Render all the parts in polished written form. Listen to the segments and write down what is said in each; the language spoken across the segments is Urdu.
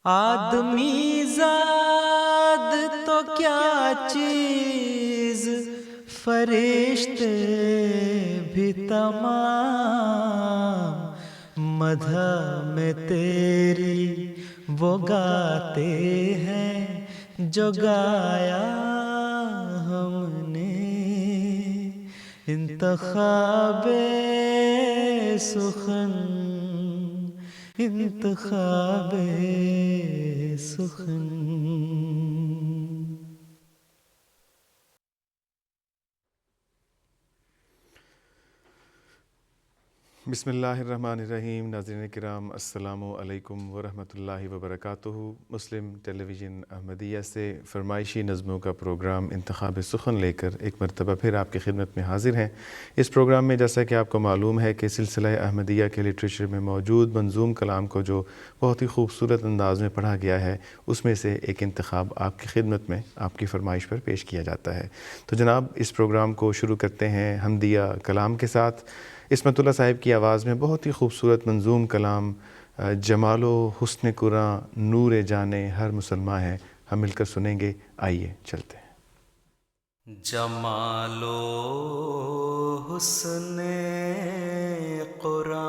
آدمی زاد تو کیا چیز، فرشتے بھی تمام، مدح میں تیری وہ گاتے ہیں جو گایا ہم نے، انتخاب سخن، انتخاب سخن۔ بسم اللہ الرحمن الرحیم۔ ناظرین کرام السلام علیکم ورحمۃ اللہ وبرکاتہ۔ مسلم ٹیلی ویژن احمدیہ سے فرمائشی نظموں کا پروگرام انتخاب سخن لے کر ایک مرتبہ پھر آپ کی خدمت میں حاضر ہیں۔ اس پروگرام میں جیسا کہ آپ کو معلوم ہے کہ سلسلہ احمدیہ کے لٹریچر میں موجود منظوم کلام کو جو بہت ہی خوبصورت انداز میں پڑھا گیا ہے، اس میں سے ایک انتخاب آپ کی خدمت میں آپ کی فرمائش پر پیش کیا جاتا ہے۔ تو جناب اس پروگرام کو شروع کرتے ہیں حمدیہ کلام کے ساتھ۔ عصمت اللہ صاحب کی آواز میں بہت ہی خوبصورت منظوم کلام جمال و حسن قرآں نور جانے ہر مسلماں ہے، ہم مل کر سنیں گے۔ آئیے چلتے ہیں۔ جمال و حسن قرآن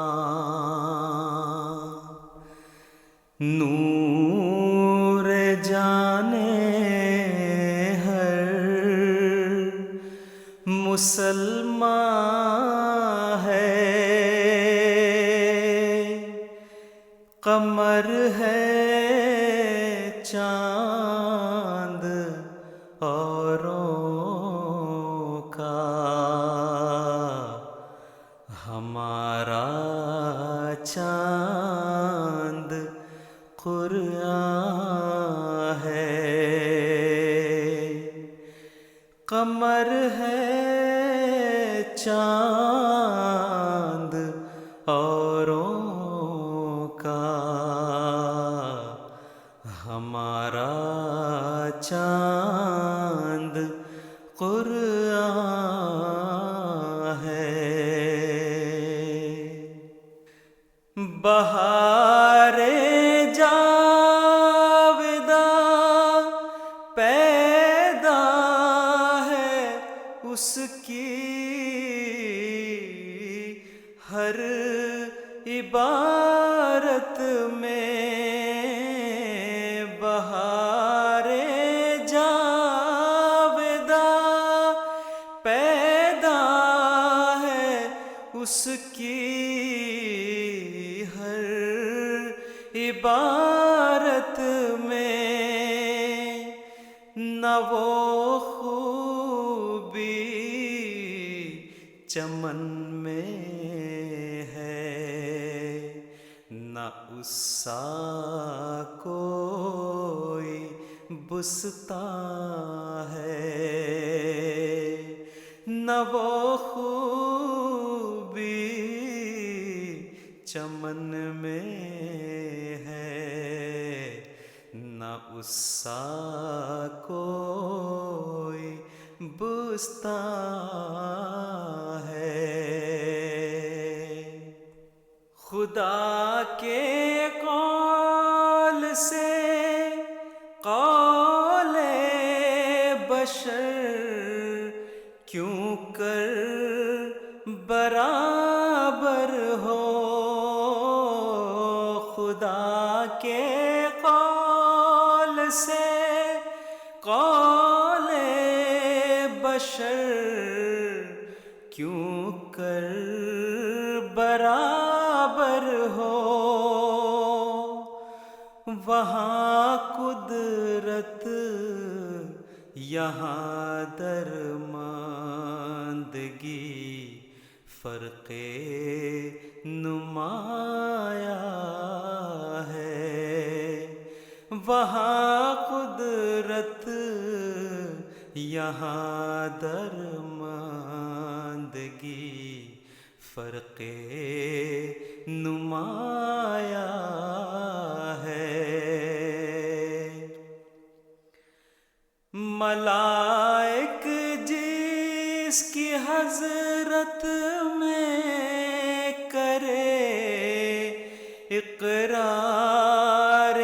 نور جانے ہر مسلمان ہے، قمر ہے چاند اوروں کا، ہمارا چاند قرآن ہے، قمر ہے چاند اوروں کا، ہمارا چاند قرآن ہے۔ بہار جاوداں پیدا ہے اس کی ہر عبارت میں، بہار جاوداں پیدا ہے اس کی ہر عبارت میں، نہ وہ خوبی چمن میں ہے، نہ اس سا کوئی بستاں ہے، نہ وہ خوبی چمن میں ہے، نہ اس سا کوئی بستاں ہے۔ خدا کے قول سے قول بشر کیوں کر برابر ہو، خدا کے قول سے قول بشر کیوں کر برابر ہو، وہاں قدرت یہاں درماندگی، فرق نمایاں ہے، وہاں قدرت یہاں درماندگی، فرق نمایاں ہے۔ ملائک جس کی حضرت میں کرے اقرار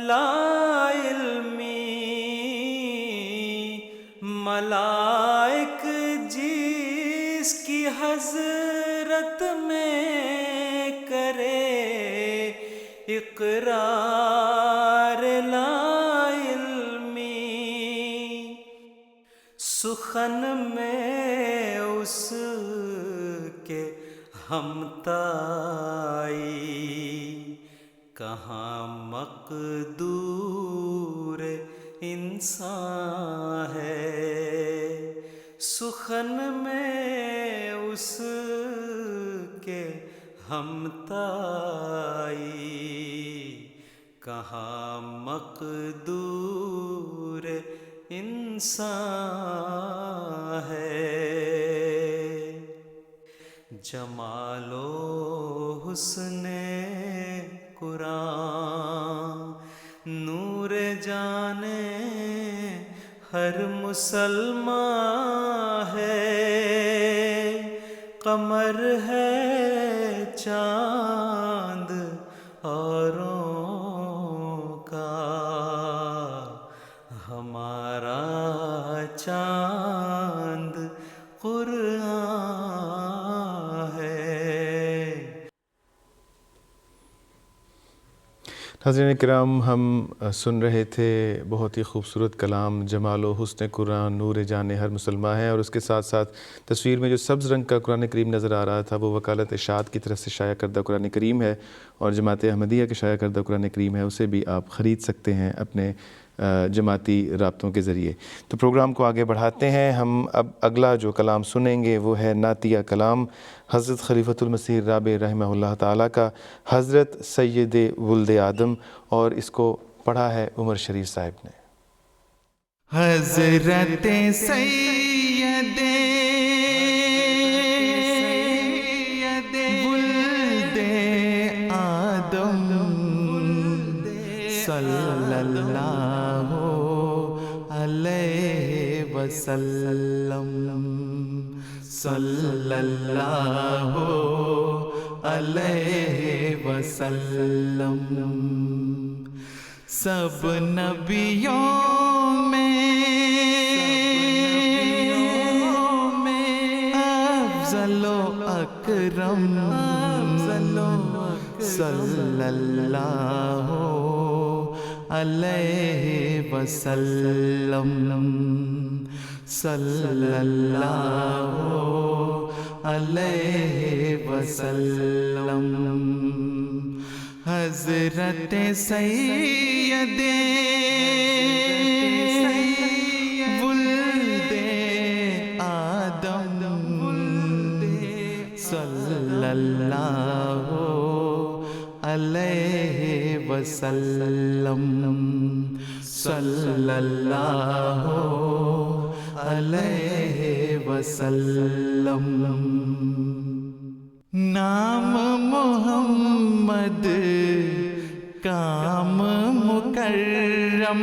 لا علمی ملائک جس کی حضرت میں کرے اقرار لا علمی، سخن میں اس کے ہمتائی کہاں مقدور انسان ہے، سخن میں اس کے ہمتائی کہاں مقدور انسان ہے، جمال و حسن قرآن نور جانے ہر مسلمان ہے، قمر ہے چاند اوروں کا، ہمارا چاند قرآن ہے۔ حضرین کرام، ہم سن رہے تھے بہت ہی خوبصورت کلام جمال و حسن قرآن نور جان ہر مسلمان ہے، اور اس کے ساتھ ساتھ تصویر میں جو سبز رنگ کا قرآن کریم نظر آ رہا تھا وہ وکالت اشاعت کی طرف سے شائع کردہ قرآن کریم ہے، اور جماعت احمدیہ کے شائع کردہ قرآن کریم ہے، اسے بھی آپ خرید سکتے ہیں اپنے جماعتی رابطوں کے ذریعے۔ تو پروگرام کو آگے بڑھاتے ہیں، ہم اب اگلا جو کلام سنیں گے وہ ہے نعتیہ کلام حضرت خلیفۃ المسیح رابع رحمہ اللہ تعالیٰ کا، حضرت سید ولد آدم، اور اس کو پڑھا ہے عمر شریف صاحب نے۔ حضرت سید ولد آدم صلی اللہ علیہ وسلم، صلی اللہ علیہ وسلم، سب نبیوں میں افضل و اکرم، صلی اللہ علیہ وسلم، صلی اللہ علیہ وسلم، حضرت سید ولد آدم صلی اللہ علیہ وسلم، صلی اللہ علیہ وسلم، نام محمد کام مکرم،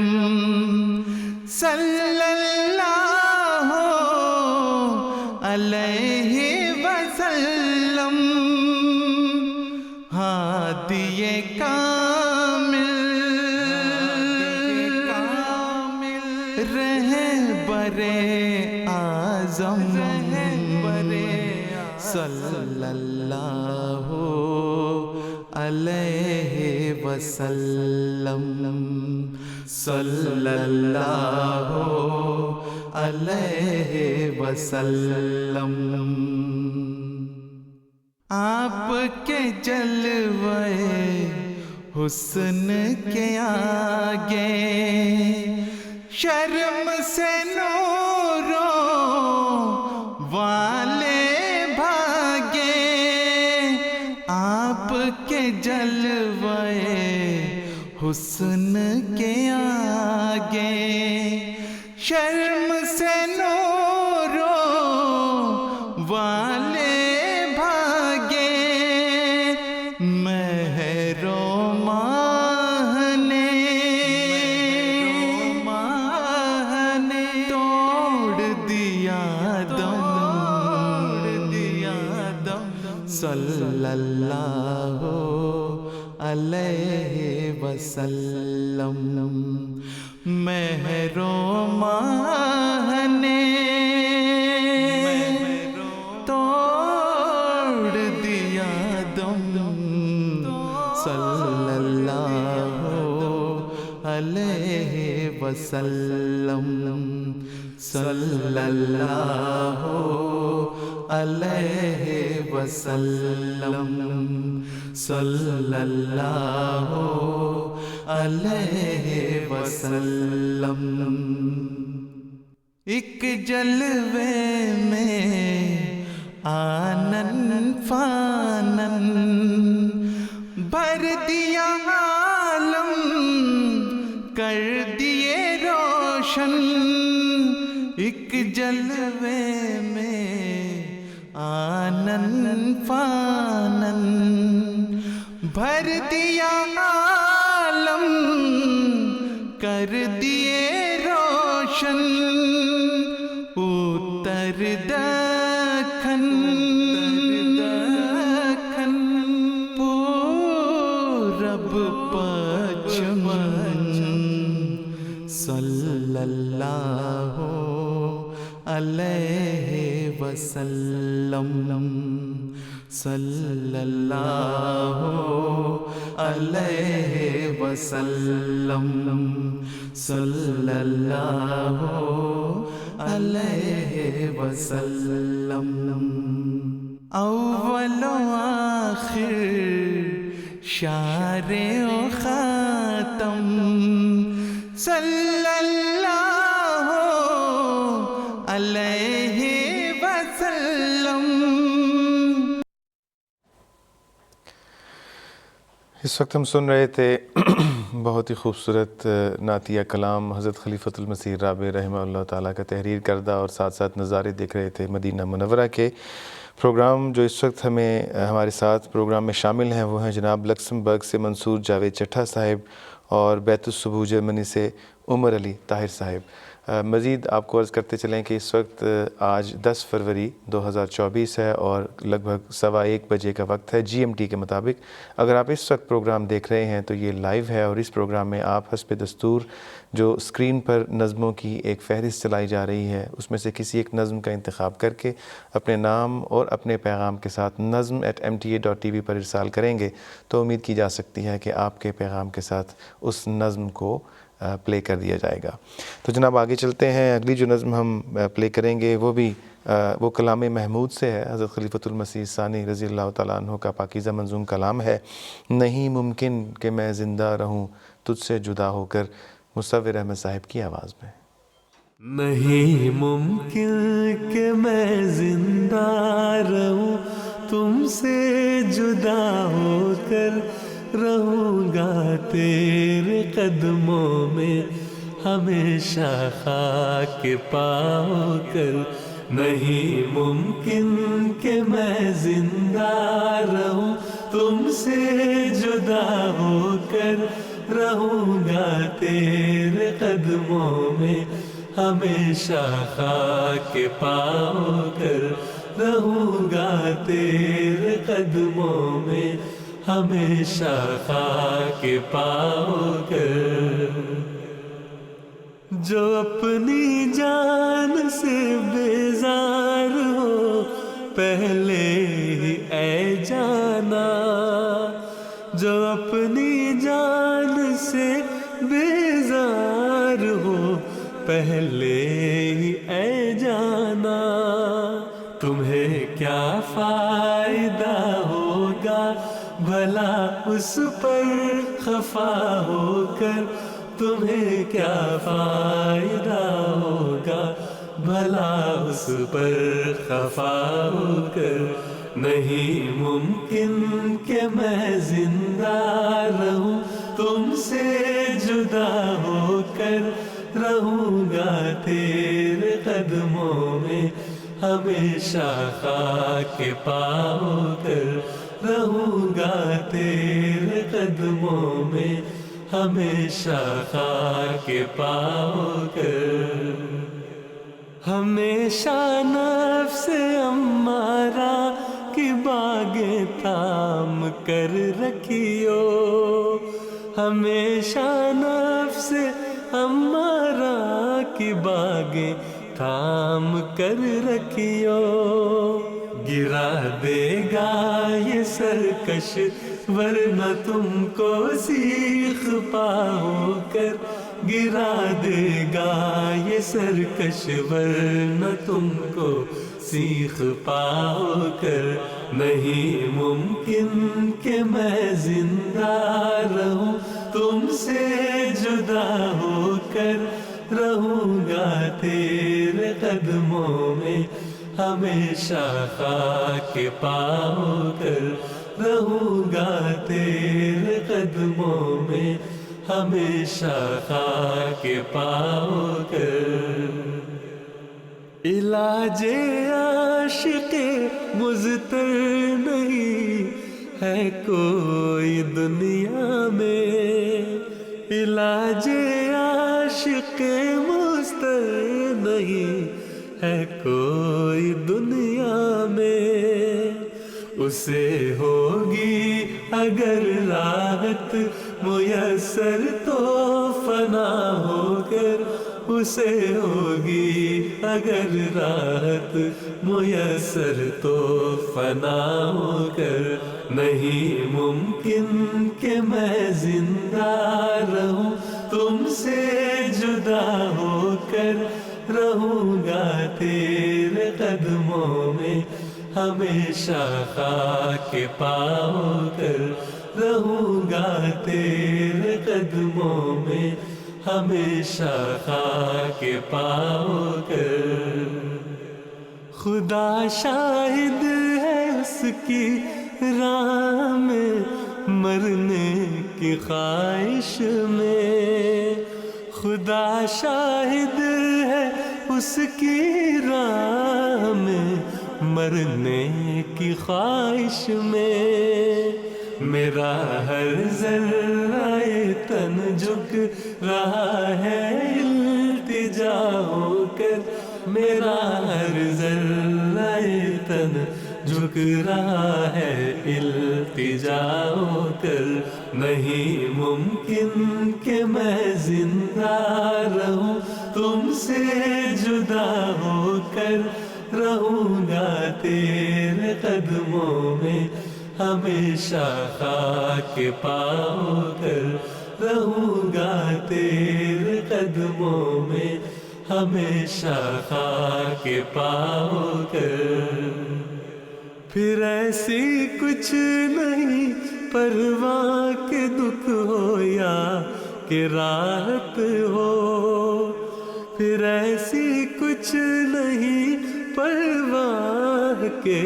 صلی اللہ علیہ وسلم، ہادی کامل رہبر اعظم، صلی اللہ علیہ وسلم، صلی اللہ علیہ وسلم، آپ کے جلوے حسن کے آگے شرم سے نوروں والے بھاگے، آپ کے جلوے حسن کے آگے شرم سے نوروں والے بھاگے، مہر و ماہ نے توڑ دیا دم، صلی اللہ علیہ وسلم، وسلم مہرو ماہ نے توڑ دیا دم صلی اللہ علیہ وسلم صلی اللہ علیہ وسلم صلی اللہ علیہ وسلم. ایک جلوے میں آنن فانن بھر دیا عالم کر دیے روشن. ایک جلوے میں آنن فانن بھر دیا عالم کر دیے روشن. اتر دکن پورب پچھم صلی اللہ علیہ وسلم صلی اللہ علیہ وسلم صلی اللہ علیہ وسلم. اول و آخر شارع و خاتم صلی اللہ علیہ وسلم. اس وقت ہم سن رہے تھے بہت ہی خوبصورت نعتیہ کلام حضرت خلیفۃ المسیح رابع رحمہ اللہ تعالیٰ کا تحریر کردہ، اور ساتھ ساتھ نظارے دیکھ رہے تھے مدینہ منورہ کے. پروگرام جو اس وقت ہمارے ساتھ پروگرام میں شامل ہیں وہ ہیں جناب لکسمبرگ سے منصور جاوید چٹھا صاحب اور بیت الصبوح جرمنی سے عمر علی طاہر صاحب. مزید آپ کو عرض کرتے چلیں کہ اس وقت آج 10 فروری 2024 ہے اور لگ بھگ 1:15 بجے کا وقت ہے GMT کے مطابق. اگر آپ اس وقت پروگرام دیکھ رہے ہیں تو یہ لائیو ہے، اور اس پروگرام میں آپ حسب دستور جو اسکرین پر نظموں کی ایک فہرست چلائی جا رہی ہے اس میں سے کسی ایک نظم کا انتخاب کر کے اپنے نام اور اپنے پیغام کے ساتھ nazm@mta.tv پر ارسال کریں گے تو امید کی جا سکتی ہے کہ آپ کے پیغام کے ساتھ اس نظم کو پلے کر دیا جائے گا. تو جناب آگے چلتے ہیں. اگلی جو نظم ہم پلے کریں گے وہ کلام محمود سے ہے. حضرت خلیفۃ المسیح ثانی رضی اللہ تعالیٰ عنہ کا پاکیزہ منظوم کلام ہے. نہیں ممکن کہ میں زندہ رہوں تجھ سے جدا ہو کر، مصور احمد صاحب کی آواز میں. نہیں ممکن کہ میں زندہ رہوں تم سے جدا ہو کر، رہوں گا تیرے قدموں میں ہمیشہ خاک پاؤ کر. نہیں ممکن کہ میں زندہ رہوں تم سے جدا ہو کر، رہوں گا تیرے قدموں میں ہمیشہ خاک پاؤ کر، رہوں گا تیرے قدموں میں ہمیشہ خاک پاؤ کر. جو اپنی جان سے بیزار ہو پہلے ہی اے جانا، جو اپنی جان سے بیزار ہو پہلے ہی اے جانا. تمہیں کیا فائدہ ہوگا بھلا اس پر خفا ہو کر، تمہیں کیا فائدہ ہوگا بھلا اس پر خفا ہو کر. نہیں ممکن کہ میں زندہ رہوں تم سے جدا ہو کر، رہوں گا تیرے قدموں میں ہمیشہ خاک پاؤ کر، رہوں گا تیرے قدموں میں ہمیشہ خاک پاؤ کر. ہمیشہ نفس امارہ کی باغیں تھام کر رکھیو، ہمیشہ نفس امارہ کی باغیں تھام کر رکھیو، گرا دے گا یہ سرکش ورنہ تم کو سیخ پاؤ کر، گرا دے گا یہ سرکش ورنہ تم کو سیخ پاؤ کر، نہیں ممکن کہ میں زندہ رہوں تم سے جدا ہو کر، رہوں گا تیرے قدموں میں ہمیشہ خاک پاؤ کر، رہوں گا تیرے قدموں میں ہمیشہ خاک پاؤ کر۔ علاج عاشق مضطر نہیں ہے کوئی دنیا میں، علاج عاشق مضطر نہیں ہے کوئی دنیا میں، اسے ہوگی اگر راحت میسر تو فنا ہو کر، اسے ہوگی اگر راحت میسر تو فنا ہو کر، نہیں ممکن کہ میں زندہ رہوں تم سے جدا ہو کر، رہوں گا تیرے قدموں میں ہمیشہ خاک پاؤ کر، رہوں گا تیرے قدموں میں ہمیشہ خاک پاؤ کر۔ خدا شاہد ہے اس کی راہ میں مرنے کی خواہش میں، خدا شاہد ہے اس کی راہ میں مرنے کی خواہش میں، میرا ہر ذرہ تن جھک رہا ہے التجا ہو کر، میرا ہر ذرہ تن جھک رہا ہے التجا ہو کر، نہیں ممکن کہ میں زندہ رہوں تم سے جدا ہو کر، رہوں گا تیرے قدموں میں ہمیشہ خاک پاؤ کر، رہوں گا تیرے قدموں میں ہمیشہ خاک پاؤ کر۔ پھر ایسی کچھ نہیں پرواہ کہ دکھ ہو یا کہ راحت ہو، پھر ایسی کچھ نہیں پرواہ کہ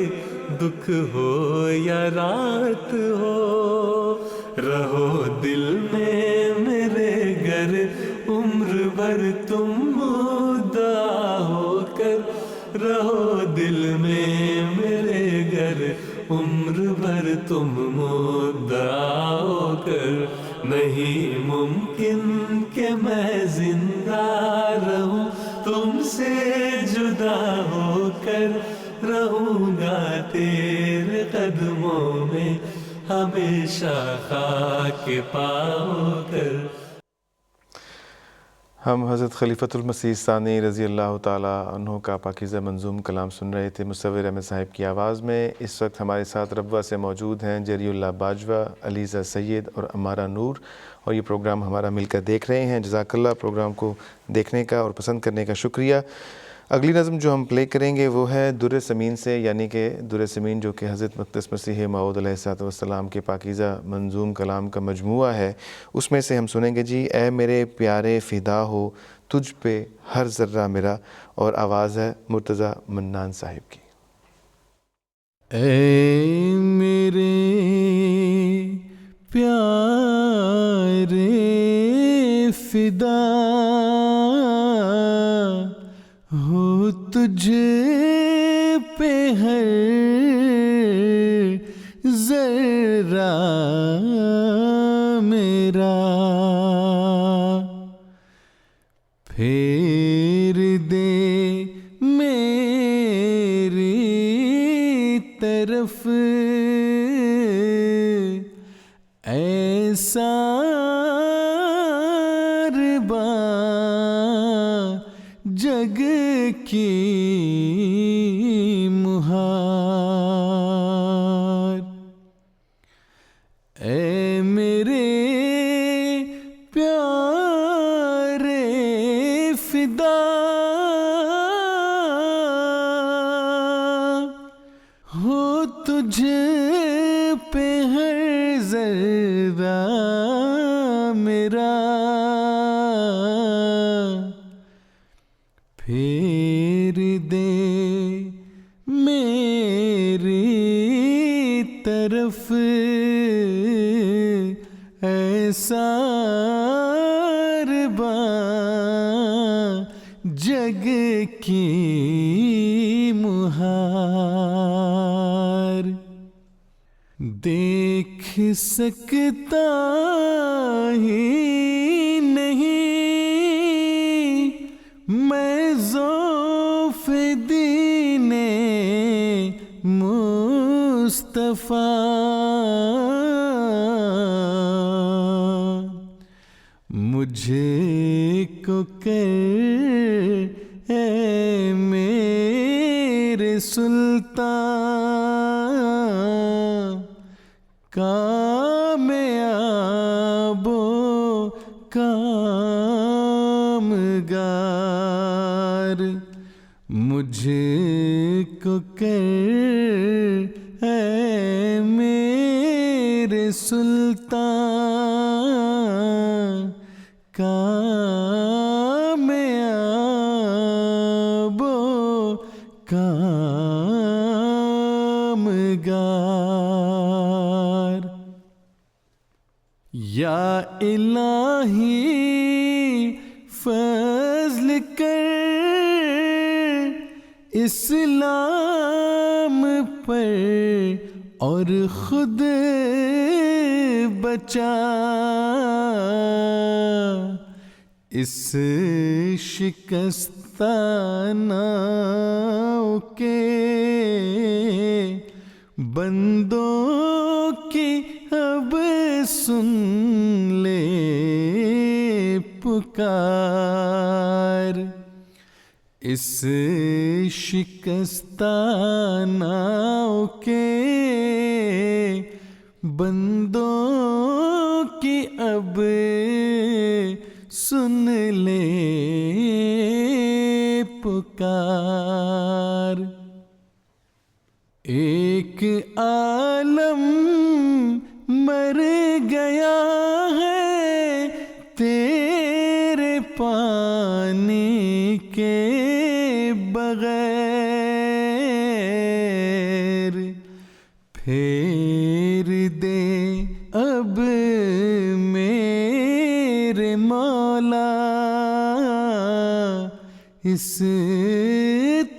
دکھ ہو یا رات ہو، رہو دل میں میرے گر عمر بھر تم مدعا ہو کر، رہو دل میں میرے گر عمر بھر تم مدعا ہو کر، نہیں ممکن کہ میں زندہ رہوں تم سے جدا ہو کر، رہوں گا تیرے قدموں میں ہمیشہ خاک پاؤ کر۔ ہم حضرت خلیفۃ المسیح ثانی رضی اللہ تعالیٰ عنہ کا پاکیزہ منظوم کلام سن رہے تھے مصور احمد صاحب کی آواز میں۔ اس وقت ہمارے ساتھ ربوہ سے موجود ہیں جری اللہ باجوہ، علیزہ سید اور عمارہ نور، اور یہ پروگرام ہمارا مل کر دیکھ رہے ہیں۔ جزاک اللہ، پروگرام کو دیکھنے کا اور پسند کرنے کا شکریہ۔ اگلی نظم جو ہم پلے کریں گے وہ ہے در سمین سے، یعنی کہ در سمین جو کہ حضرت مقدس مسیح موعود علیہ الصلوۃ والسلام کے پاکیزہ منظوم کلام کا مجموعہ ہے، اس میں سے ہم سنیں گے جی اے میرے پیارے فدا ہو تجھ پہ ہر ذرہ میرا، اور آواز ہے مرتضیٰ منان صاحب کی۔ اے میرے پیارے فدا ہو تجھ پہ ہر ذرہ میرا، پھیر دے میری طرف ایسا جگ کی مہار، اے میرے پیارے فدا، ہو تجھ پہ ہر ذرہ میرا، پھیر دے میری طرف ایسا رباں جگ کی مہار، دیکھ سکتا ہی نہیں میں ذوف دین مصطفیٰ، مجھے کو کر اے میرے سلطان کامیاب و کامگار، مجھے کو کر اے میرے سلطان کامیاب و کامگار، یا الہی فضل کر اسلام پر اور خود بچا، اس شکستہ ناؤ کے بندوں کی اب سن لے پکار، اس شکستہ ناؤ کے بندوں کی اب سن لے پکار، ایک عالم مر گیا ہے تیرے پانی کے بغیر، پھیر دے اب میرے مولا اس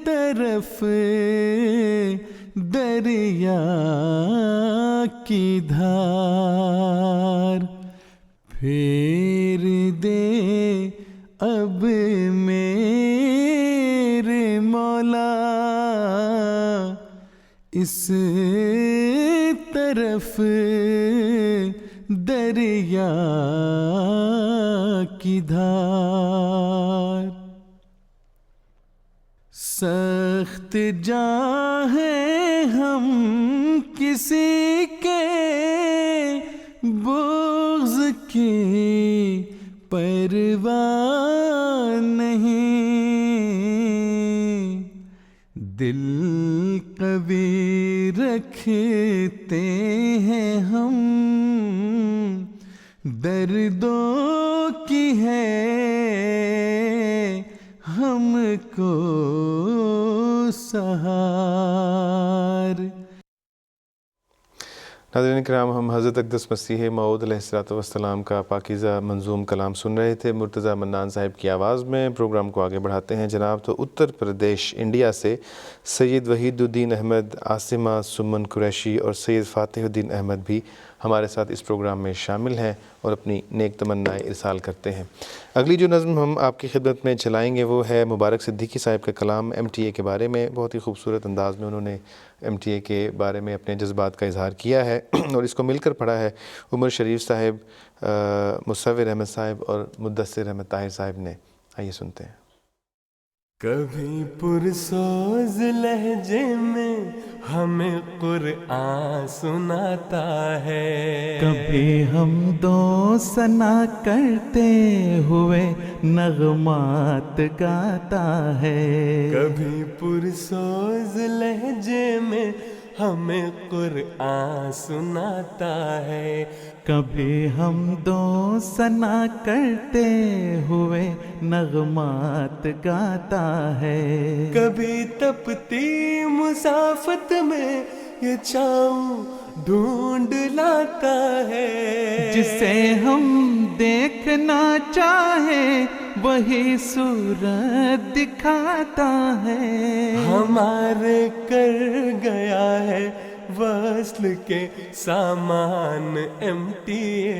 طرف دریا کی دھار، پھیر دے اب میرے مولا اس طرف دریا کی دھار، سخت جاں ہیں ہم کسی کے بغض کی پرواہ نہیں، دل قوی رکھتے ہیں ہم، دردوں کی ہے ہم کو سہار۔ ناظرین کرام، ہم حضرت اقدس مسیح موعود علیہ الصلوۃ والسلام کا پاکیزہ منظوم کلام سن رہے تھے مرتضیٰ منان صاحب کی آواز میں۔ پروگرام کو آگے بڑھاتے ہیں جناب، تو اتر پردیش انڈیا سے سید وحید الدین احمد، عاصمہ سمن قریشی اور سید فاتح الدین احمد بھی ہمارے ساتھ اس پروگرام میں شامل ہیں اور اپنی نیک تمنائیں ارسال کرتے ہیں۔ اگلی جو نظم ہم آپ کی خدمت میں چلائیں گے وہ ہے مبارک صدیقی صاحب کا کلام ایم ٹی اے کے بارے میں۔ بہت ہی خوبصورت انداز میں انہوں نے ایم ٹی اے کے بارے میں اپنے جذبات کا اظہار کیا ہے اور اس کو مل کر پڑھا ہے عمر شریف صاحب، مصور احمد صاحب اور مدثر احمد طاہر صاحب نے۔ آئیے سنتے ہیں۔ کبھی پرسوز لہجے میں ہمیں قرآن سناتا ہے، کبھی ہم دو ثنا کرتے ہوئے نغمات گاتا ہے، کبھی پرسوز لہجے میں ہمیں قرآن سناتا ہے، کبھی ہم دو ثنا کرتے ہوئے نغمات گاتا ہے، کبھی تپتی مسافت میں یہ چھاؤں ڈھونڈ لاتا ہے، جسے ہم دیکھنا چاہے وہی صورت دکھاتا ہے، ہمارے کر گیا ہے وصل کے سامان امٹی،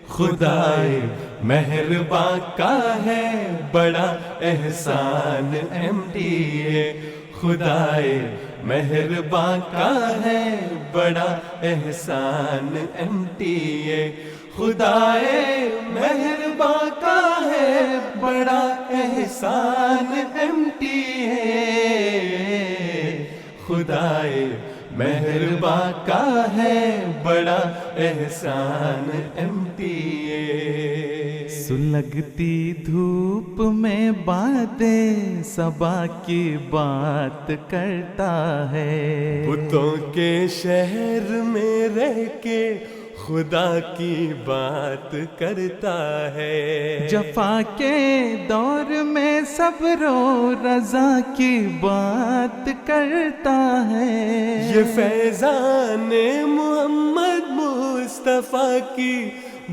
خدائے مہرباں کا ہے بڑا احسان امٹی، خدائے مہرباں کا ہے بڑا احسان امٹی، خدائے مہرباں کا ہے بڑا احسان امٹی، خدائے مہرباں کا ہے بڑا احسان امٹی۔ سلگتی دھوپ میں بادیں صبا کی بات کرتا ہے، بتوں کے شہر میں رہ کے خدا کی بات کرتا ہے، جفا کے دور میں صبر و رضا کی بات کرتا ہے، یہ فیضان محمد مصطفیٰ کی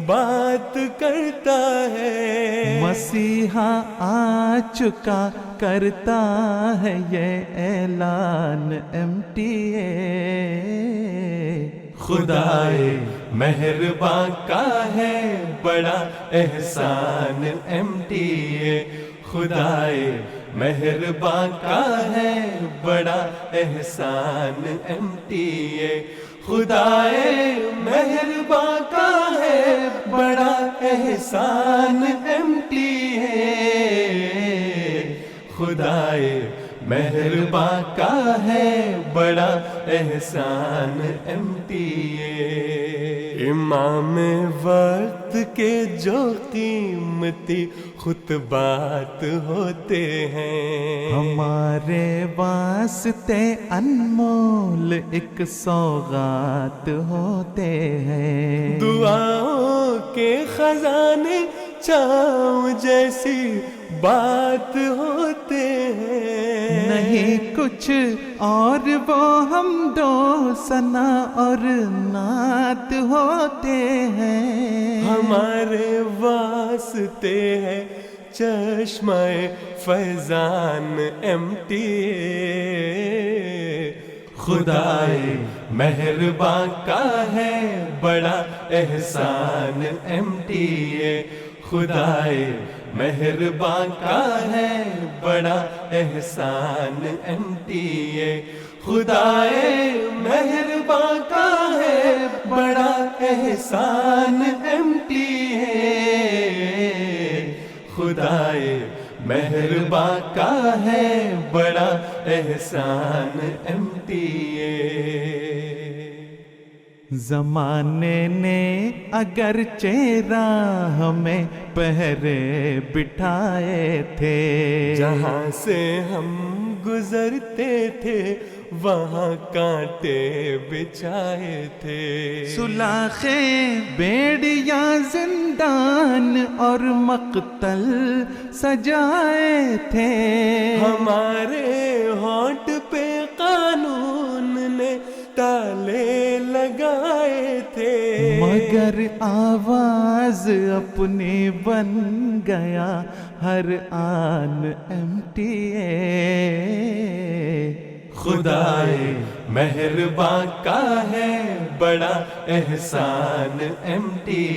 بات کرتا ہے، مسیحا آ چکا کرتا ہے یہ اعلان MTA، خدائے مہرباں کا ہے بڑا احسان امٹی، خدائے مہرباں کا ہے بڑا احسان امٹی، خدائے مہرباں کا ہے بڑا احسان امٹی، خدائے مہرباں کا ہے بڑا احسان امٹی۔ امام وقت کے جو قیمتی خطبات ہوتے ہیں، ہمارے واسطے انمول ایک سوغات ہوتے ہیں، دعاؤں کے خزانے چھاؤں جیسی بات ہوتے ہیں، نہیں کچھ اور وہ ہم دو ثنا اور نعت ہوتے ہیں، ہمارے واسطے ہے چشمہ فیضان امٹی، خدائے مہرباں کا ہے بڑا احسان امٹی، خدائے مہرباں کا ہے بڑا احسان امٹی، خدائے مہرباں کا ہے بڑا احسان امٹی، خدائے مہرباں کا ہے بڑا احسان امٹی۔ زمانے نے اگر چہرہ ہمیں پہرے بٹھائے تھے، جہاں سے ہم گزرتے تھے وہاں کانٹے بچھائے تھے، سلاخیں بیڑیاں زندان اور مقتل سجائے تھے، ہمارے ہونٹ پہ قانون نے تالے لگائے تھے، مگر آواز اپنی بن گیا ہر آن MTA، خدائے مہرباں کا ہے بڑا احسان امٹی،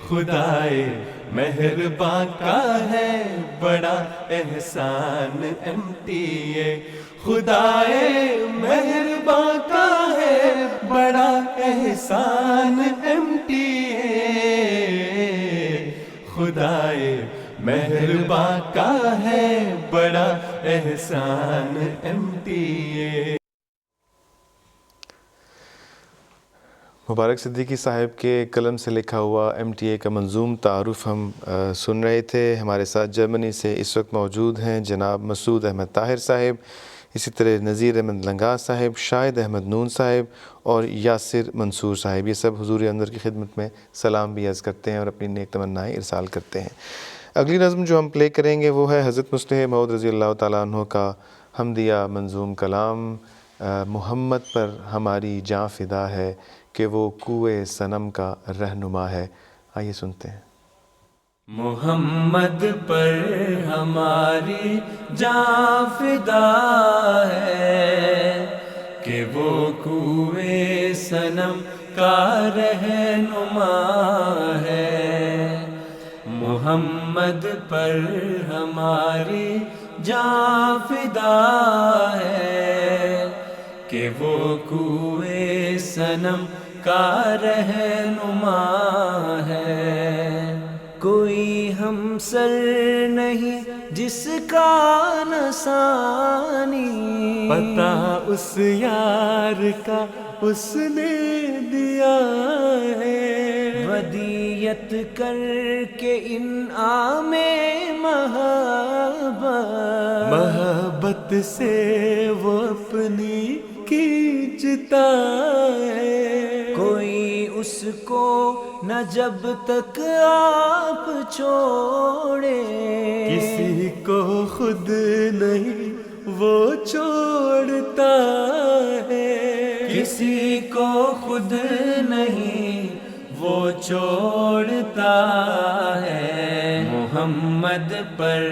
خدائے مہرباں کا ہے بڑا احسان امٹی، خدائے مہرباں کا ہے بڑا احسان امٹی، خدائے مہرباں کا ہے بڑا احسان MTA. مبارک صدیقی صاحب کے قلم سے لکھا ہوا MTA کا منظوم تعارف ہم سن رہے تھے. ہمارے ساتھ جرمنی سے اس وقت موجود ہیں جناب مسعود احمد طاہر صاحب، اسی طرح نذیر احمد لنگا صاحب، شاہد احمد نون صاحب اور یاسر منصور صاحب. یہ سب حضور انور کی خدمت میں سلام بھی عرض کرتے ہیں اور اپنی نیک تمنائیں ارسال کرتے ہیں. اگلی نظم جو ہم پلے کریں گے وہ ہے حضرت مصلح موعود رضی اللہ تعالیٰ عنہ کا حمدیہ منظوم کلام. محمد پر ہماری جاں فدا ہے کہ وہ کوئے صنم کا رہنما ہے. آئیے سنتے ہیں. محمد پر ہماری جاں فدا ہے کہ وہ کوئے صنم کا رہنما ہے. محمد پر ہماری جاں فدا ہے کہ وہ کوئے صنم کا رہنما ہے. کوئی ہم سر نہیں جس کا نہ ثانی، پتہ اس یار کا اس نے دیا ہے. ودیت کر کے انعام محبت، محبت سے وہ اپنی کھینچتا ہے. کوئی اس کو نہ جب تک آپ چھوڑے، کسی کو خود نہیں وہ چھوڑتا ہے. کسی کو خود نہیں وہ چھوڑتا ہے. محمد پر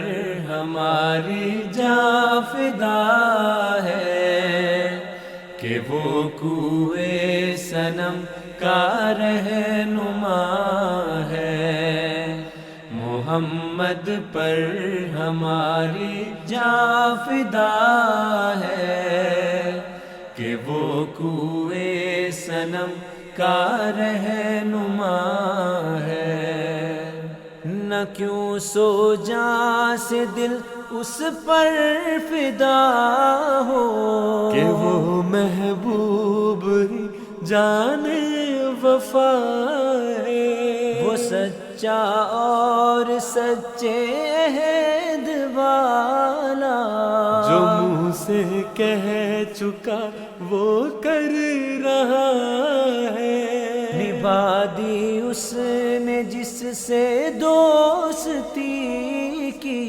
ہماری جاں فدا ہے کہ وہ کوئے صنم کا رہنما ہے. محمد پر ہماری جاں فدا ہے کہ وہ کوئے صنم کا رہنما ہے. نہ کیوں سو جاں سے دل اس پر فدا ہو کہ وہ محبوب ہی جان وفا ہے. وہ سچا اور سچے عہد والا، جو منہ سے کہہ چکا وہ کر رہا ہے. نبھا دی اس نے جس سے دوستی کی،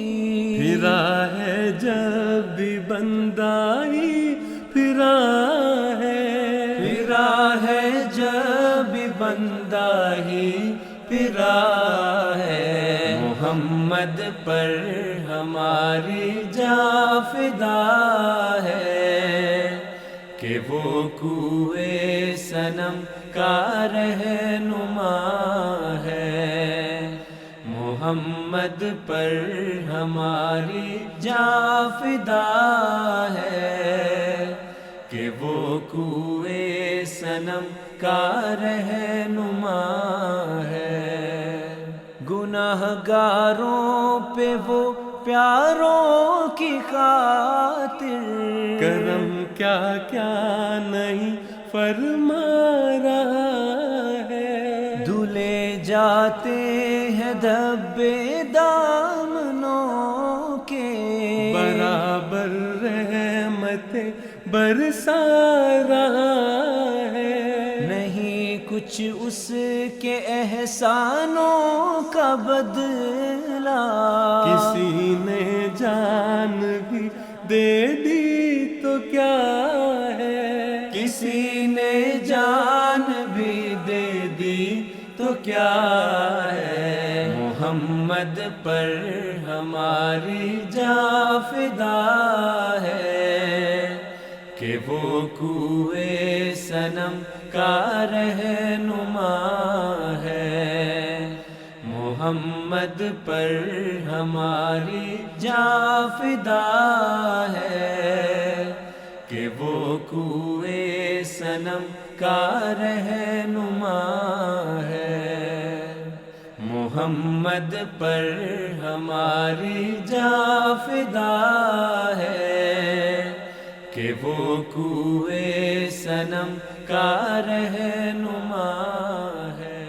پھرا ہے جب بھی بندہ ہی پھرا ہے. پھرا ہے جب بھی بندہ ہی پھرا ہے. محمد پر ہماری جاں فدا ہے کہ وہ کوئے صنم کا رہنما ہے. محمد پر ہماری جاں فدا ہے کہ وہ کوئے صنم کا رہنما ہے. گناہ گاروں پہ وہ پیاروں کی خاطر کرم کیا کیا نہیں فرما رہا ہے. دھلے جاتے ہیں دھبے دامنوں کے، برابر رحمتیں برسا رہا ہے. نہیں کچھ اس کے احسانوں کا بدلہ، کسی نے جان بھی دے دی تو کیا ہے. کسی نے جان بھی دے دی تو کیا ہے. محمد پر ہماری جاں فدا ہے کہ وہ کوئے صنم کا رہنما ہے. محمد پر ہماری جاں فدا ہے کہ وہ کوئے صنم کا رہنما ہے. محمد پر ہماری جاں فدا ہے کہ وہ کوئے صنم کا رہنما ہے۔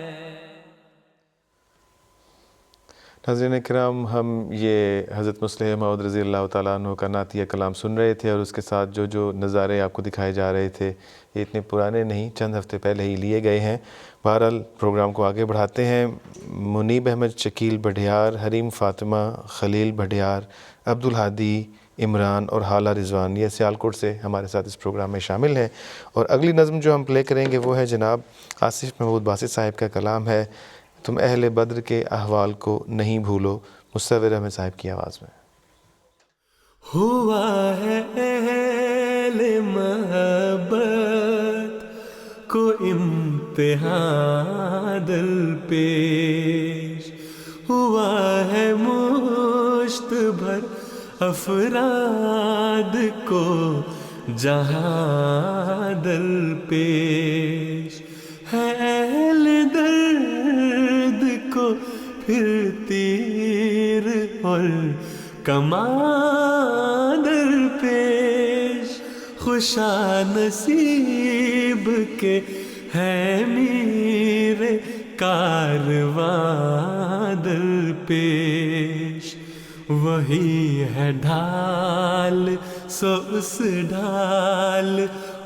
ناظرین کرام، ہم یہ حضرت مصلح موعود رضی اللہ تعالیٰ عنہ کا نعتیہ کلام سن رہے تھے، اور اس کے ساتھ جو نظارے آپ کو دکھائے جا رہے تھے یہ اتنے پرانے نہیں، چند ہفتے پہلے ہی لیے گئے ہیں۔ بہرحال پروگرام کو آگے بڑھاتے ہیں۔ منیب احمد شکیل بھٹیار، حریم فاطمہ، خلیل بھٹیار، عبدالہادی، عمران اور حالہ رضوان یہ سیالکوٹ سے ہمارے ساتھ اس پروگرام میں شامل ہیں، اور اگلی نظم جو ہم پلے کریں گے وہ ہے جناب آصف محمود باسط صاحب کا کلام ہے، تم اہل بدر کے احوال کو نہیں بھولو، مصور احمد صاحب کی آواز میں۔ ہوا ہے اہل محبت کو امتحان دل پیش، ہوا ہے مشت بھر افراد کو جہاں دل پیش، ہے اہل درد کو پھر تیر اور کمان در پیش، خوشا نصیب کے ہے میرے کارواں در پیش، وہی ہے ڈھال سو اس ڈھال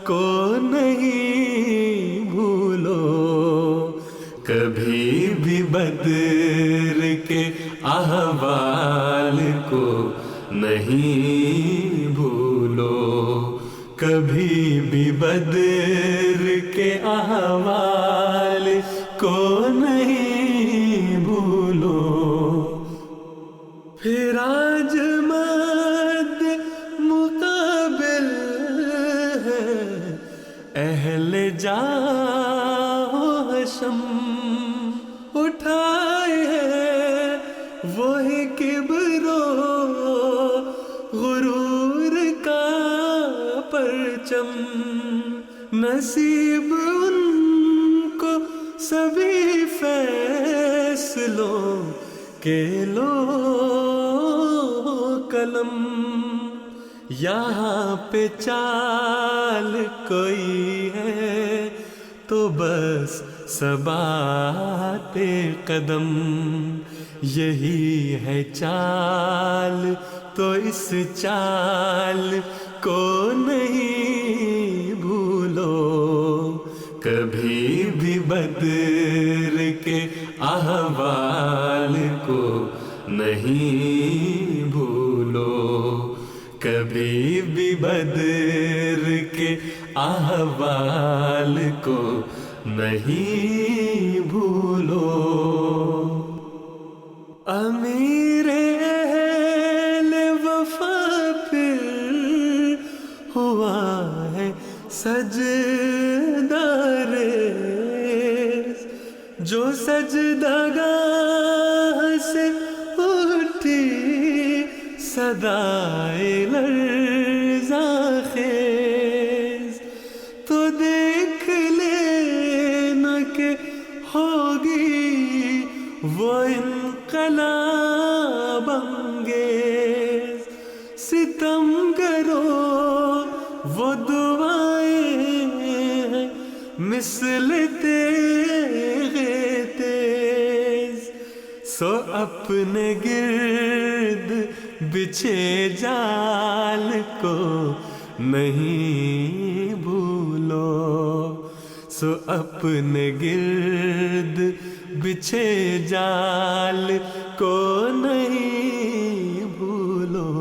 کو نہیں بھولو، کبھی بھی بدر کے احوال کو نہیں بھولو، کبھی بھی بدر کے احوال کو نہیں بھولو، پھر آج مد مقابل ہے اہل جاؤ حشم، اٹھائے ہے وہی کبر و غرور کا پرچم، نصیب ان کو سبھی فیصلوں کے لو قلم، یہاں پہ چال کوئی ہے تو بس ثبات قدم، یہی ہے چال تو اس چال کو نہیں بھولو، کبھی بھی بدر کے احوال کو نہیں بھولو، کبھی بھی بدر کے احوال کو نہیں بھولو، امیر اہل وفا پھر ہوا ہے سجدہ ریز، جو سجدہ گاہ سے اٹھی صدائے لرزاں خیز، تو دیکھ لینا کہ ہوگی وہ انقلاب انگیز، ستم کرو وہ دعائیں ہیں مثل تیغ تیز، سو اپنے گرد بچھے جال کو نہیں بھولو، سو اپنے گرد بچھے جال کو نہیں بھولو،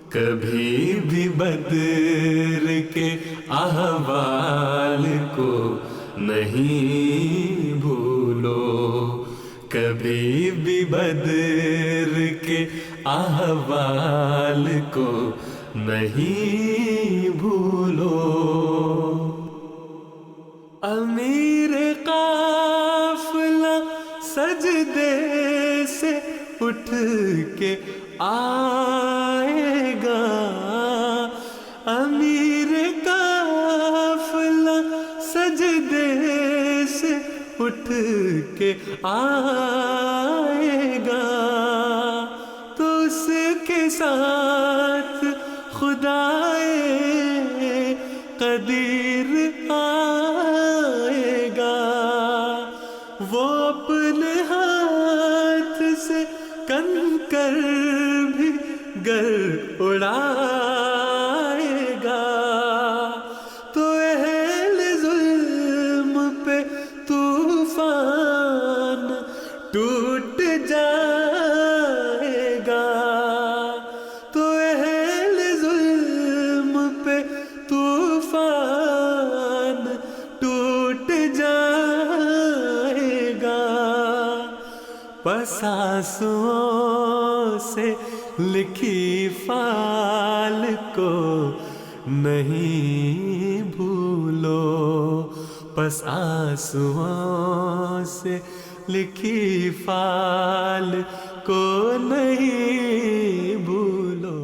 کبھی بھی بدر کے احوال کو نہیں بھولو، کبھی بھی بدر کے احوال کو نہیں بھولو، امیر قافلہ سجدے سے اٹھ کے آئے گا، امیر قافلہ سجدے سے اٹھ کے آئے ساتھ خدائے قدیر آئے گا، وہ اپنے ہاتھ سے کنکر بھی گر اڑائے گا، تو اہل ظلم پہ طوفان ٹوٹ جائے گا، تو اہل ظلم پہ طوفان ٹوٹ جائے گا، پس آنسوؤں سے لکھی فال کو نہیں بھولو، پس آنسوؤں سے لکھی فال کو نہیں بھولو۔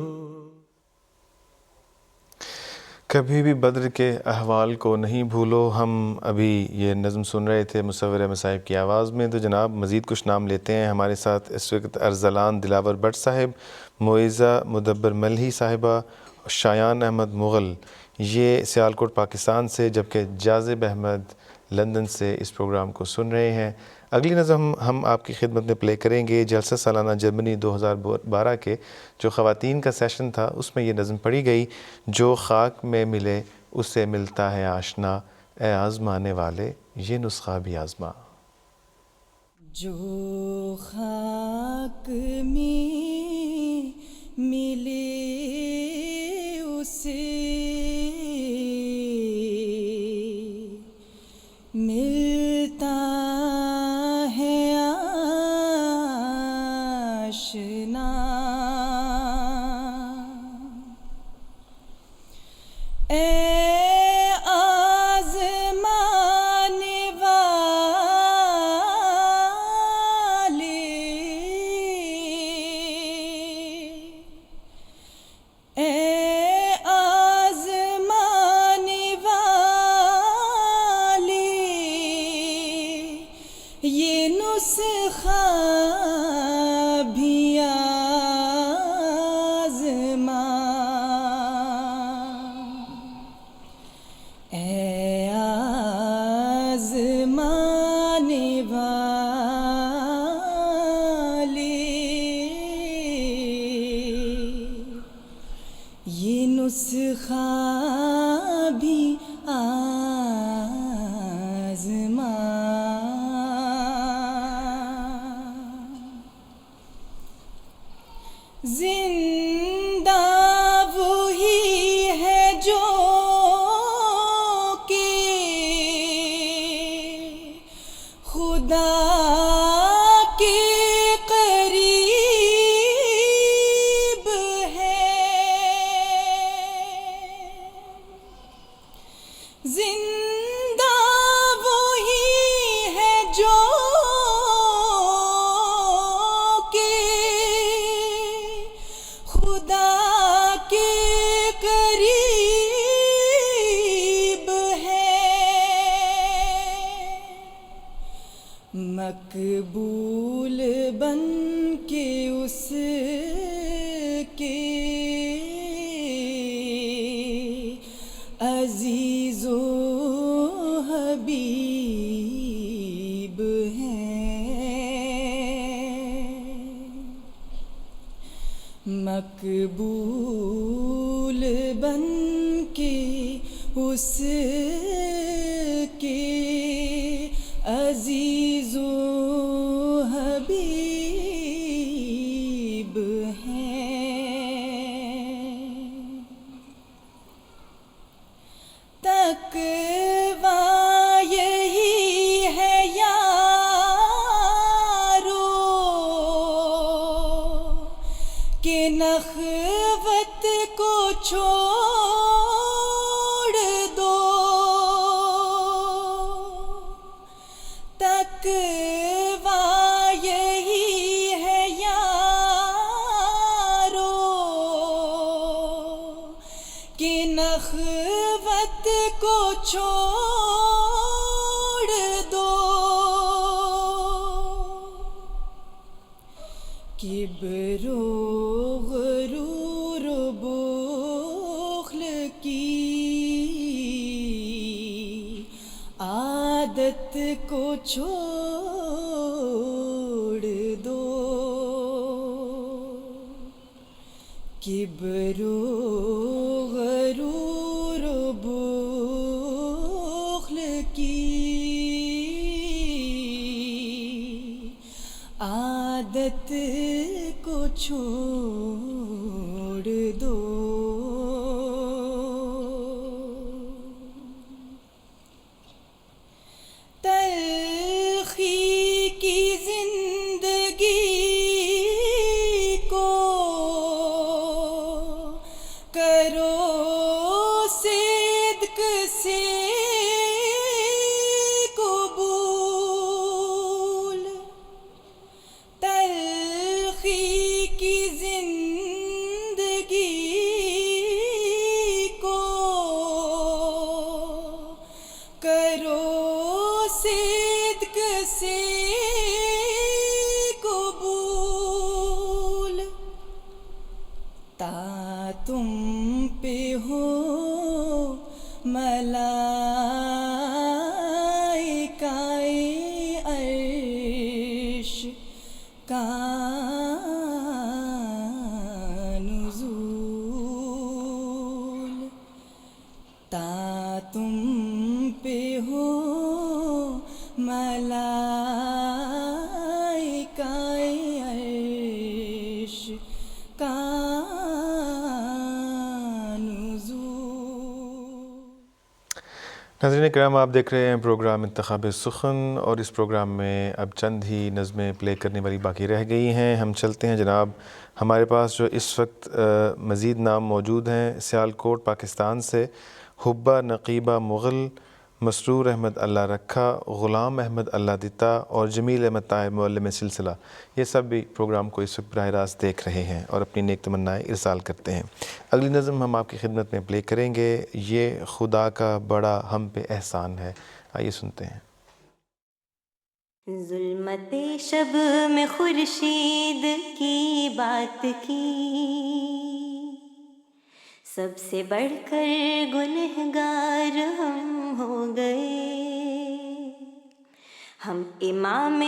کبھی بھی بدر کے احوال کو نہیں بھولو۔ ہم ابھی یہ نظم سن رہے تھے مصور احمد صاحب کی آواز میں، تو جناب مزید کچھ نام لیتے ہیں ہمارے ساتھ اس وقت۔ ارزلان دلاور بٹ صاحب، معزہ مدبر ملہی صاحبہ، شایان احمد مغل، یہ سیالکوٹ پاکستان سے، جبکہ جاذب احمد لندن سے اس پروگرام کو سن رہے ہیں۔ اگلی نظم ہم آپ کی خدمت میں پلے کریں گے۔ جلسہ سالانہ جرمنی 2012 کے جو خواتین کا سیشن تھا اس میں یہ نظم پڑھی گئی، جو خاک میں ملے اسے ملتا ہے آشنا، اے آزمانے والے یہ نسخہ بھی آزما۔ جو خاک میں ملے اسے ملتا ہے آشنا، اے آزمانے والے اے آزمانے والے یہ نسخہ بھی آزما، اے آزمانے والے یہ نسخہ بھی آزما، زندہ وہی ہے جو کہ خدا کے قریب ہے، زندہ وہی ہے جو کہ خدا کے قریب ہے، مقبول بن کے اس کے عزیز و حبیب ہیں، مقبول بن کے اس کے عزیز و حبیب ہیں، تقویٰ یہی ہے یارو کہ نخوت کو چھوڑ دو، تقویٰ یہی ہے یارو کہ نخوت کو چھوڑ دو، کبر و غرور و بخل کی عادت کو چھوڑ دو، کبر و غرور و بخل کی عادت کو چھوڑ دو۔ تلخی کی زندگی کو کرو صدق سے قبول، تلخی کی زندگی کو کرو صدق سے قبول، تا تم پہ ہو ملائکہ عرش کا نزول، تا تم پہ ہو ملائکہ عرش کا ناظرین کرام، آپ دیکھ رہے ہیں پروگرام انتخاب سخن، اور اس پروگرام میں اب چند ہی نظمیں پلے کرنے والی باقی رہ گئی ہیں۔ ہم چلتے ہیں جناب، ہمارے پاس جو اس وقت مزید نام موجود ہیں سیالکوٹ پاکستان سے، حبہ نقیبہ مغل، مسرور احمد اللہ رکھا، غلام احمد اللہ دتا اور جمیل احمد طاہر معلم سلسلہ، یہ سب بھی پروگرام کو اس وقت براہ راست دیکھ رہے ہیں اور اپنی نیک تمنائیں ارسال کرتے ہیں۔ اگلی نظم ہم آپ کی خدمت میں پلے کریں گے، یہ خدا کا بڑا ہم پہ احسان ہے، آئیے سنتے ہیں۔ ظلمت شب میں خورشید کی بات کی، سب سے بڑھ کر گنہگار ہم ہو گئے، ہم امام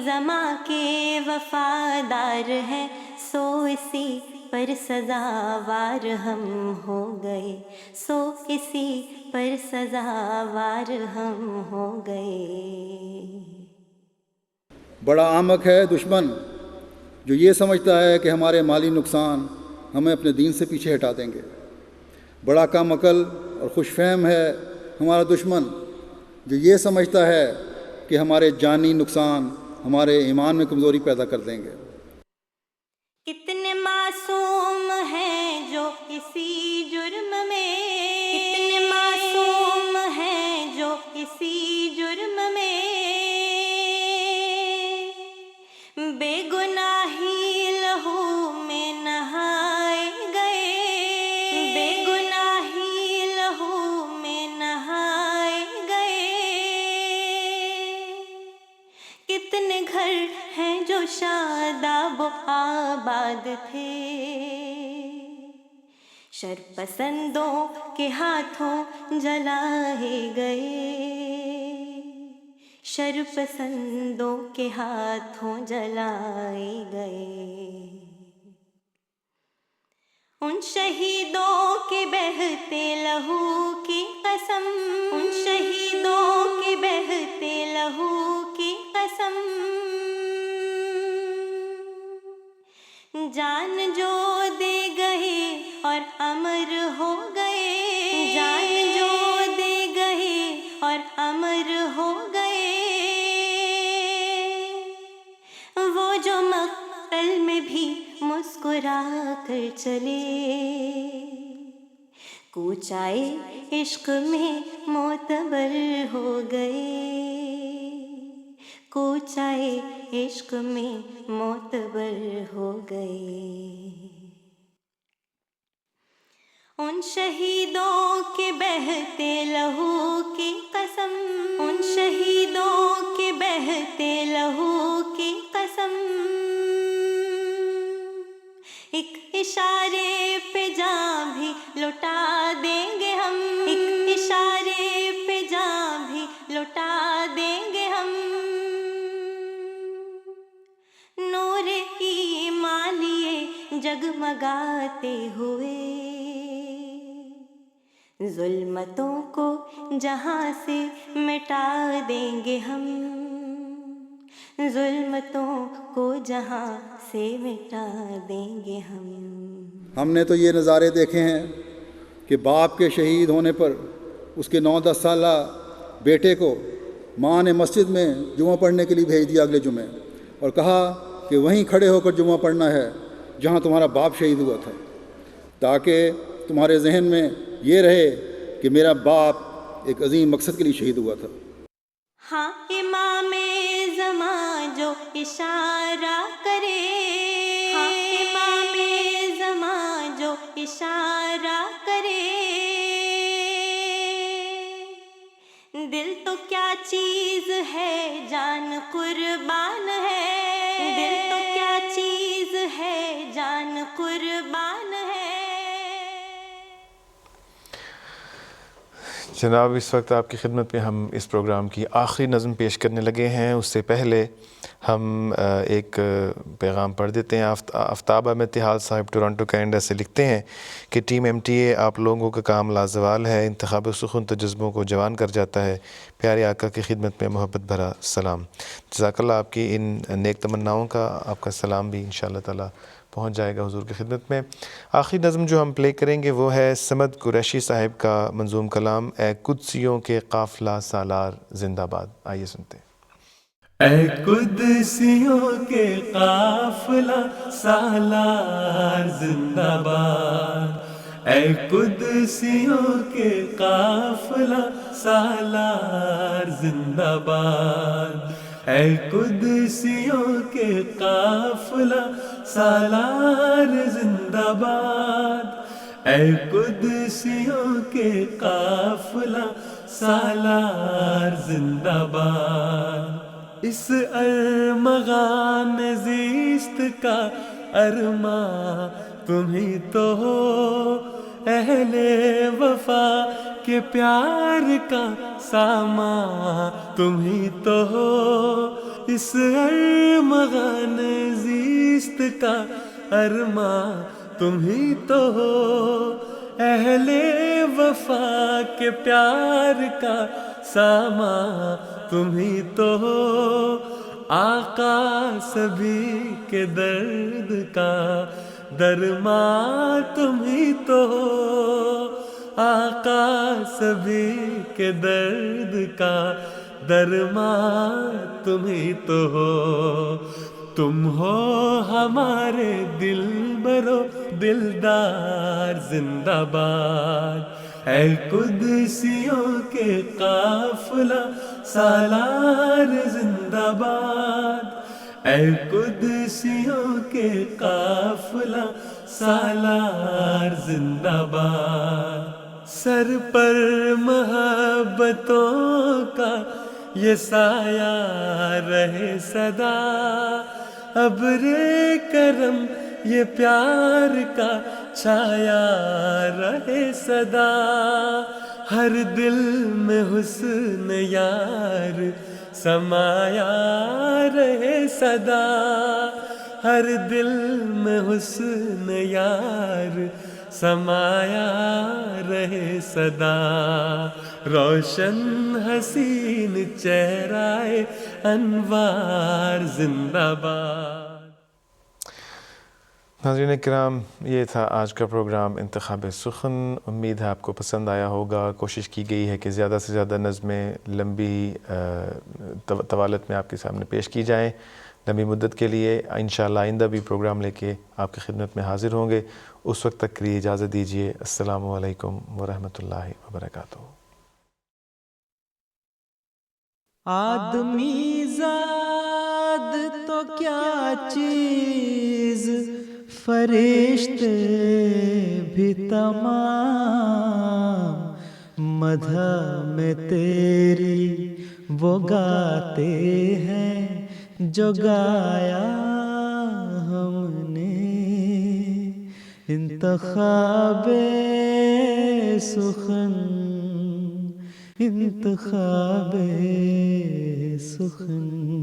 زماں کے وفادار ہیں، سو اسی پر سزاوار ہم ہو گئے، سو اسی پر سزاوار ہم ہو گئے۔ بڑا احمق ہے دشمن جو یہ سمجھتا ہے کہ ہمارے مالی نقصان ہمیں اپنے دین سے پیچھے ہٹا دیں گے۔ بڑا کم عقل اور خوش فہم ہے ہمارا دشمن جو یہ سمجھتا ہے کہ ہمارے جانی نقصان ہمارے ایمان میں کمزوری پیدا کر دیں گے۔ کتنے معصوم ہیں جو اسی جرم میں، کتنے معصوم ہیں جو اسی جرم میں بے گناہی لہو میں نہائے گئے، بے گناہی لہو میں نہائے گئے۔ کتنے گھر ہیں جو شاداب و آباد تھے، شر پسندوں کے ہاتھوں جلائے گئے، شر پسندوں کے ہاتھوں جلائے گئے۔ ان شہیدوں کے بہتے لہو کی قسم، ان شہیدوں کے بہتے لہو کی قسم، جان جو دے گئے اور امر ہو گئے، جان جو دے گئے اور امر ہو گئے۔ وہ جو مقتل میں بھی مسکرا کر چلے، کوچائے عشق میں معتبر ہو گئے، کوچائے عشق میں معتبر ہو گئے۔ ان شہیدوں کے بہتے لہو کی قسم، ان شہیدوں کے بہتے لہو کی قسم، ایک اشارے پہ جاں بھی لوٹا دیں گے ہم، ایک اشارے پہ جاں بھی لوٹا دیں گے ہم، نور ایمان لیے جگمگاتے ہوئے، ظلمتوں کو جہاں سے مٹا دیں گے ہم، ظلمتوں کو جہاں سے مٹا دیں گے ہم نے تو یہ نظارے دیکھے ہیں کہ باپ کے شہید ہونے پر اس کے 9-10 سالہ بیٹے کو ماں نے مسجد میں جمعہ پڑھنے کے لیے بھیج دیا اگلے جمعے، اور کہا کہ وہیں کھڑے ہو کر جمعہ پڑھنا ہے جہاں تمہارا باپ شہید ہوا تھا، تاکہ تمہارے ذہن میں یہ رہے کہ میرا باپ ایک عظیم مقصد کے لیے شہید ہوا تھا۔ ہاں امام زمان جو اشارہ کرے، ہاں امام زمان جو اشارہ کرے، دل تو کیا چیز ہے جان قربان ہے، دل تو کیا چیز ہے جان قربان ہے۔ جناب اس وقت آپ کی خدمت میں ہم اس پروگرام کی آخری نظم پیش کرنے لگے ہیں۔ اس سے پہلے ہم ایک پیغام پڑھ دیتے ہیں۔ آفتاب احمد تحال صاحب ٹورانٹو کینیڈا سے لکھتے ہیں کہ ٹیم ایم ٹی اے آپ لوگوں کا کام لازوال ہے، انتخاب سخن تو جذبوں کو جوان کر جاتا ہے، پیارے آقا کی خدمت میں محبت بھرا سلام۔ جزاک اللہ، آپ کی ان نیک تمناؤں کا آپ کا سلام بھی انشاءاللہ تعالی پہنچ جائے گا حضور کی خدمت میں۔ آخری نظم جو ہم پلے کریں گے وہ ہے صمد قریشی صاحب کا منظوم کلام اے قدسیوں کے قافلہ سالار زندہ باد۔ آئیے سنتے ہیں۔ اے قدسیوں کے قافلہ سالار زندہ باد، اے قدسیوں کے قافلہ سالار زندہ باد، اے قدسیوں کے قافلہ سالار زندہ باد، اے قدسیوں کے قافلہ سالار زندہ باد۔ اس ارمغان زیست کا ارماں تمہیں تو ہو، اہل وفا کے پیار کا سامان تمہیں تو ہو، اس ارمغان زیست کا ارماں تمہیں تو ہو، اہل وفا کے پیار کا سامان تمہیں تو ہو، آقا سبھی کے درد کا درمان تمہیں تو ہو، آقا سبھی کے درد کا درمان تمہیں تو ہو، تم ہو ہمارے دل برو دلدار زندہ باد، اے قدسیوں کے قافلہ سالار زندہ باد، اے قدسیوں کے قافلہ سالار زندہ باد۔ سر پر محبتوں کا یہ سایہ رہے صدا، ابر کرم یہ پیار کا چھایا رہے صدا، ہر دل میں حسن یار سمایا رہے صدا، ہر دل میں حسن یار سمایا رہے صدا، روشن حسین چہرہ انوار زندہ باد۔ ناظرین کرام، یہ تھا آج کا پروگرام انتخاب سخن۔ امید ہے آپ کو پسند آیا ہوگا۔ کوشش کی گئی ہے کہ زیادہ سے زیادہ نظمیں لمبی طوالت میں آپ کے سامنے پیش کی جائیں لمبی مدت کے لیے۔ انشاءاللہ آئندہ بھی پروگرام لے کے آپ کی خدمت میں حاضر ہوں گے۔ اس وقت تک کے لیے اجازت دیجیے۔ السلام علیکم ورحمۃ اللہ وبرکاتہ۔ آدمی زاد تو کیا چیز، فرشتے بھی تمام، مدح میں تیری وہ گاتے ہیں جو گایا ہم نے۔ انتخاب سخن انتخاب سخن